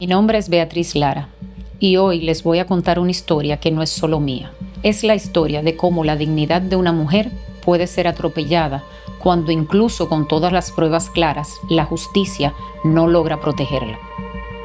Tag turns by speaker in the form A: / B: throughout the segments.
A: Mi nombre es Beatriz Lara y hoy les voy a contar una historia que no es solo mía. Es la historia de cómo la dignidad de una mujer puede ser atropellada cuando incluso con todas las pruebas claras, la justicia no logra protegerla.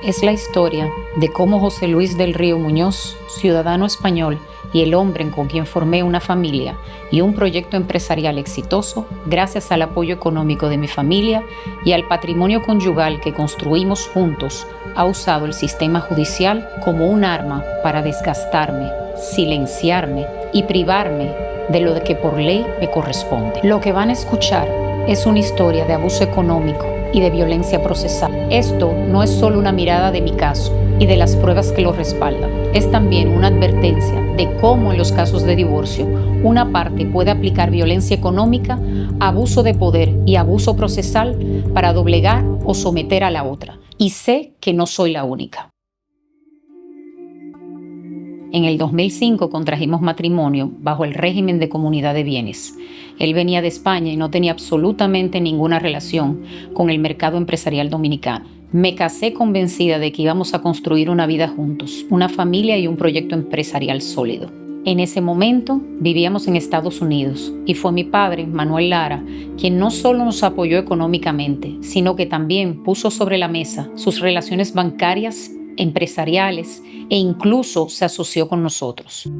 A: Es la historia de cómo José Luis del Río Muñoz, ciudadano español y el hombre con quien formé una familia y un proyecto empresarial exitoso, gracias al apoyo económico de mi familia y al patrimonio conyugal que construimos juntos, ha usado el sistema judicial como un arma para desgastarme, silenciarme y privarme de lo que por ley me corresponde. Lo que van a escuchar es una historia de abuso económico y de violencia procesal. Esto no es solo una mirada de mi caso y de las pruebas que lo respaldan, es también una advertencia de cómo en los casos de divorcio una parte puede aplicar violencia económica, abuso de poder y abuso procesal para doblegar o someter a la otra. Y sé que no soy la única. En el 2005 contrajimos matrimonio bajo el régimen de comunidad de bienes. Él venía de España y no tenía absolutamente ninguna relación con el mercado empresarial dominicano. Me casé convencida de que íbamos a construir una vida juntos, una familia y un proyecto empresarial sólido. En ese momento vivíamos en Estados Unidos y fue mi padre, Manuel Lara, quien no solo nos apoyó económicamente, sino que también puso sobre la mesa sus relaciones bancarias, empresariales e incluso se asoció con nosotros.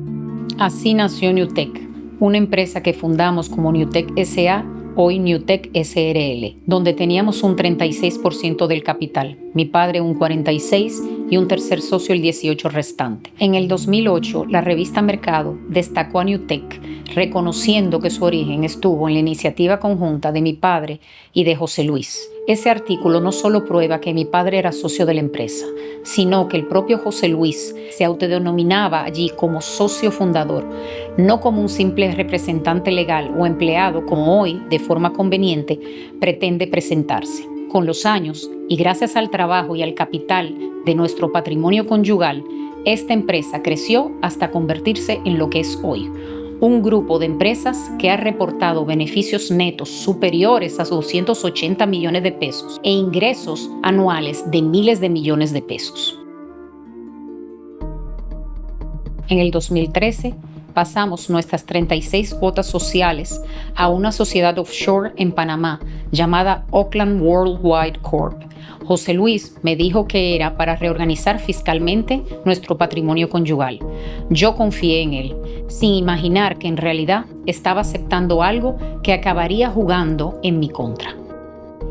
A: Así nació Newtek, una empresa que fundamos como Newtek S.A., hoy Newtek S.R.L., donde teníamos un 36% del capital, mi padre un 46% y un tercer socio el 18% restante. En el 2008, la revista Mercado destacó a Newtek, reconociendo que su origen estuvo en la iniciativa conjunta de mi padre y de José Luis. Ese artículo no solo prueba que mi padre era socio de la empresa, sino que el propio José Luis se autodenominaba allí como socio fundador, no como un simple representante legal o empleado como hoy, de forma conveniente, pretende presentarse. Con los años, y gracias al trabajo y al capital de nuestro patrimonio conyugal, esta empresa creció hasta convertirse en lo que es hoy. Un grupo de empresas que ha reportado beneficios netos superiores a 280 millones de pesos e ingresos anuales de miles de millones de pesos. En el 2013, pasamos nuestras 36 cuotas sociales a una sociedad offshore en Panamá llamada Oakland Worldwide Corp. José Luis me dijo que era para reorganizar fiscalmente nuestro patrimonio conyugal. Yo confié en él, sin imaginar que en realidad estaba aceptando algo que acabaría jugando en mi contra.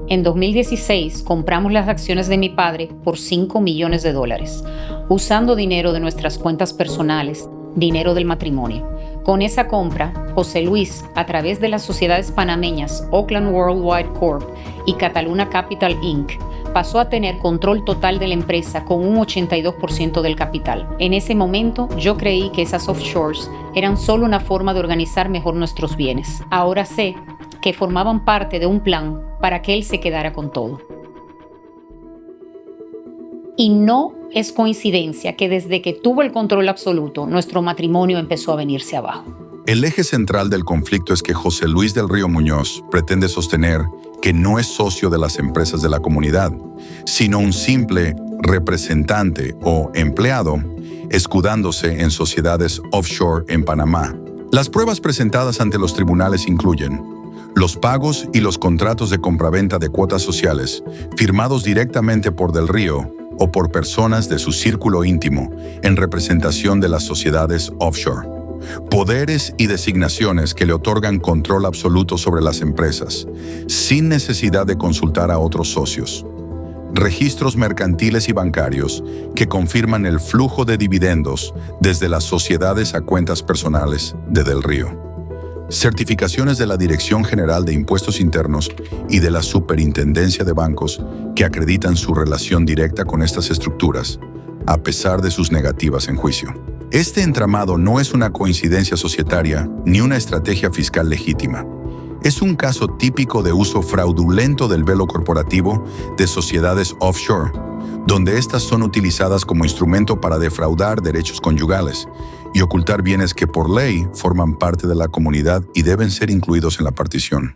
A: En 2016 compramos las acciones de mi padre por $5 millones, usando dinero de nuestras cuentas personales, dinero del matrimonio. Con esa compra, José Luis, a través de las sociedades panameñas Oakland Worldwide Corp y Cataluna Capital Inc., pasó a tener control total de la empresa con un 82% del capital. En ese momento, yo creí que esas offshores eran solo una forma de organizar mejor nuestros bienes. Ahora sé que formaban parte de un plan para que él se quedara con todo. Y no es coincidencia que desde que tuvo el control absoluto, nuestro matrimonio empezó a venirse abajo.
B: El eje central del conflicto es que José Luis del Río Muñoz pretende sostener que no es socio de las empresas de la comunidad, sino un simple representante o empleado, escudándose en sociedades offshore en Panamá. Las pruebas presentadas ante los tribunales incluyen los pagos y los contratos de compraventa de cuotas sociales firmados directamente por Del Río o por personas de su círculo íntimo en representación de las sociedades offshore. Poderes y designaciones que le otorgan control absoluto sobre las empresas, sin necesidad de consultar a otros socios. Registros mercantiles y bancarios que confirman el flujo de dividendos desde las sociedades a cuentas personales de Del Río. Certificaciones de la Dirección General de Impuestos Internos y de la Superintendencia de Bancos que acreditan su relación directa con estas estructuras, a pesar de sus negativas en juicio. Este entramado no es una coincidencia societaria ni una estrategia fiscal legítima. Es un caso típico de uso fraudulento del velo corporativo de sociedades offshore, donde estas son utilizadas como instrumento para defraudar derechos conyugales y ocultar bienes que por ley forman parte de la comunidad y deben ser incluidos en la partición.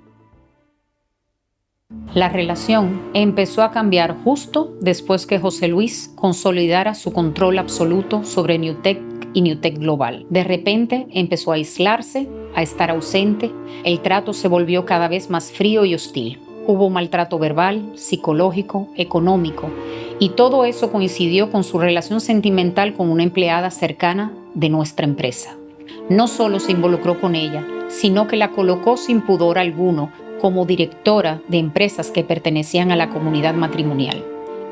A: La relación empezó a cambiar justo después que José Luis consolidara su control absoluto sobre Newtek y Newtek Global. De repente empezó a aislarse, a estar ausente, el trato se volvió cada vez más frío y hostil. Hubo maltrato verbal, psicológico, económico, y todo eso coincidió con su relación sentimental con una empleada cercana de nuestra empresa. No solo se involucró con ella, sino que la colocó sin pudor alguno como directora de empresas que pertenecían a la comunidad matrimonial.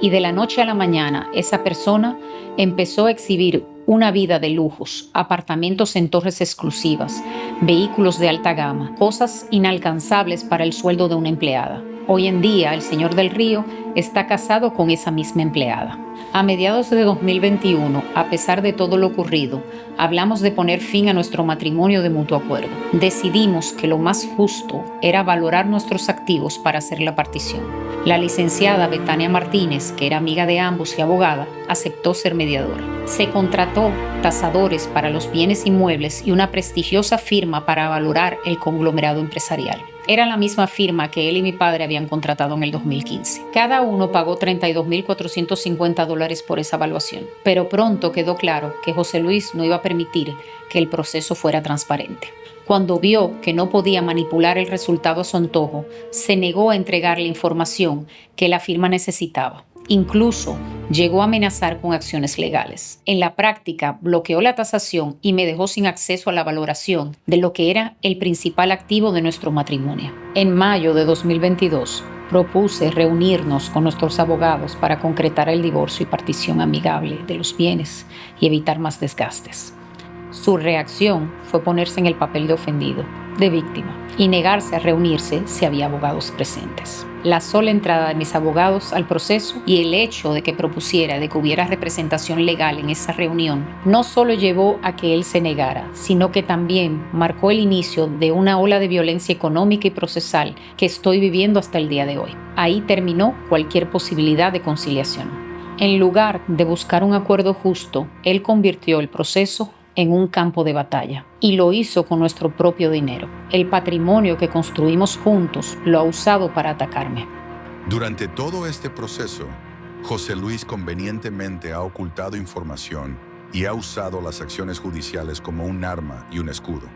A: Y de la noche a la mañana, esa persona empezó a exhibir una vida de lujos, apartamentos en torres exclusivas, vehículos de alta gama, cosas inalcanzables para el sueldo de una empleada. Hoy en día, el señor del Río está casado con esa misma empleada. A mediados de 2021, a pesar de todo lo ocurrido, hablamos de poner fin a nuestro matrimonio de mutuo acuerdo. Decidimos que lo más justo era valorar nuestros activos para hacer la partición. La licenciada Betania Martínez, que era amiga de ambos y abogada, aceptó ser mediadora. Se contrató tasadores para los bienes inmuebles y una prestigiosa firma para valorar el conglomerado empresarial. Era la misma firma que él y mi padre habían contratado en el 2015. Cada uno pagó $32,450 por esa evaluación, pero pronto quedó claro que José Luis no iba a permitir que el proceso fuera transparente. Cuando vio que no podía manipular el resultado a su antojo, se negó a entregar la información que la firma necesitaba. Incluso llegó a amenazar con acciones legales. En la práctica, bloqueó la tasación y me dejó sin acceso a la valoración de lo que era el principal activo de nuestro matrimonio. En mayo de 2022, propuse reunirnos con nuestros abogados para concretar el divorcio y partición amigable de los bienes y evitar más desgastes. Su reacción fue ponerse en el papel de ofendido, de víctima, y negarse a reunirse si había abogados presentes. La sola entrada de mis abogados al proceso y el hecho de que propusiera de que hubiera representación legal en esa reunión no solo llevó a que él se negara, sino que también marcó el inicio de una ola de violencia económica y procesal que estoy viviendo hasta el día de hoy. Ahí terminó cualquier posibilidad de conciliación. En lugar de buscar un acuerdo justo, él convirtió el proceso en un campo de batalla, y lo hizo con nuestro propio dinero. El patrimonio que construimos juntos lo ha usado para atacarme.
B: Durante todo este proceso, José Luis convenientemente ha ocultado información y ha usado las acciones judiciales como un arma y un escudo.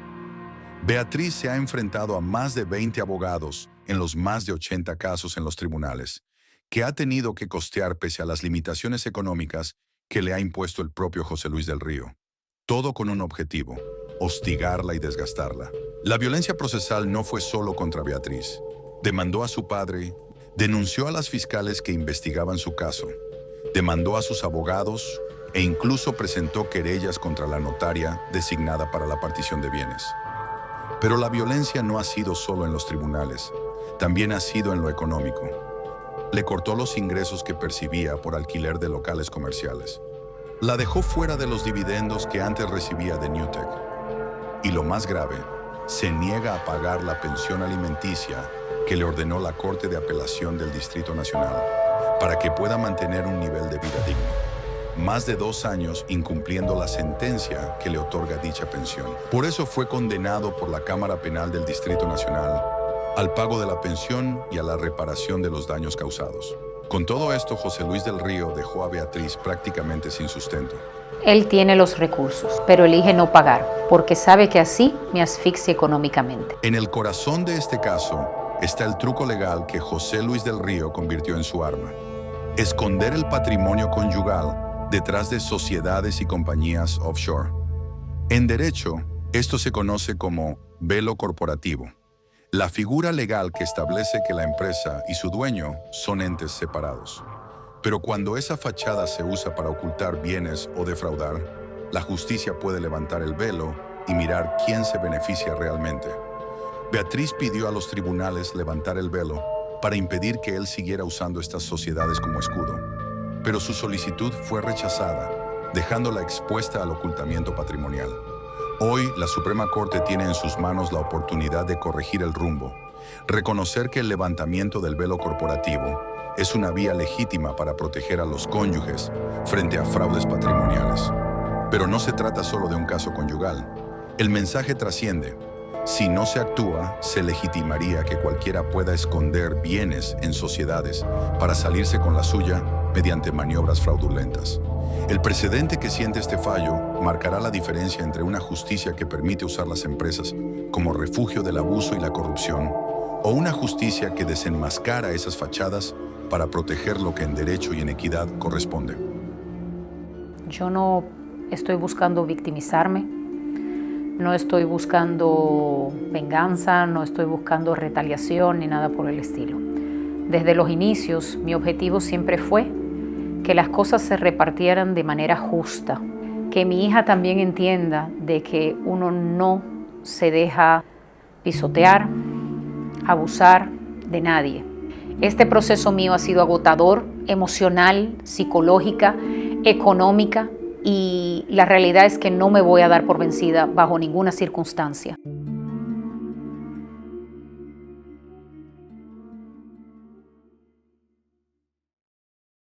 B: Beatriz se ha enfrentado a más de 20 abogados en los más de 80 casos en los tribunales, que ha tenido que costear pese a las limitaciones económicas que le ha impuesto el propio José Luis del Río. Todo con un objetivo: hostigarla y desgastarla. La violencia procesal no fue solo contra Beatriz. Demandó a su padre, denunció a las fiscales que investigaban su caso, demandó a sus abogados e incluso presentó querellas contra la notaria designada para la partición de bienes. Pero la violencia no ha sido solo en los tribunales, también ha sido en lo económico. Le cortó los ingresos que percibía por alquiler de locales comerciales. La dejó fuera de los dividendos que antes recibía de Newtek. Y lo más grave, se niega a pagar la pensión alimenticia que le ordenó la Corte de Apelación del Distrito Nacional para que pueda mantener un nivel de vida digno. Más de 2 años incumpliendo la sentencia que le otorga dicha pensión. Por eso fue condenado por la Cámara Penal del Distrito Nacional al pago de la pensión y a la reparación de los daños causados. Con todo esto, José Luis del Río dejó a Beatriz prácticamente sin sustento.
A: Él tiene los recursos, pero elige no pagar, porque sabe que así me asfixia económicamente.
B: En el corazón de este caso está el truco legal que José Luis del Río convirtió en su arma: esconder el patrimonio conyugal detrás de sociedades y compañías offshore. En derecho, esto se conoce como velo corporativo, la figura legal que establece que la empresa y su dueño son entes separados. Pero cuando esa fachada se usa para ocultar bienes o defraudar, la justicia puede levantar el velo y mirar quién se beneficia realmente. Beatriz pidió a los tribunales levantar el velo para impedir que él siguiera usando estas sociedades como escudo. Pero su solicitud fue rechazada, dejándola expuesta al ocultamiento patrimonial. Hoy, la Suprema Corte tiene en sus manos la oportunidad de corregir el rumbo, reconocer que el levantamiento del velo corporativo es una vía legítima para proteger a los cónyuges frente a fraudes patrimoniales. Pero no se trata solo de un caso conyugal. El mensaje trasciende. Si no se actúa, se legitimaría que cualquiera pueda esconder bienes en sociedades para salirse con la suya mediante maniobras fraudulentas. El precedente que siente este fallo marcará la diferencia entre una justicia que permite usar las empresas como refugio del abuso y la corrupción, o una justicia que desenmascara esas fachadas para proteger lo que en derecho y en equidad corresponde.
A: Yo no estoy buscando victimizarme, no estoy buscando venganza, no estoy buscando retaliación ni nada por el estilo. Desde los inicios, mi objetivo siempre fue que las cosas se repartieran de manera justa, que mi hija también entienda de que uno no se deja pisotear, abusar de nadie. Este proceso mío ha sido agotador, emocional, psicológica, económica, y la realidad es que no me voy a dar por vencida bajo ninguna circunstancia.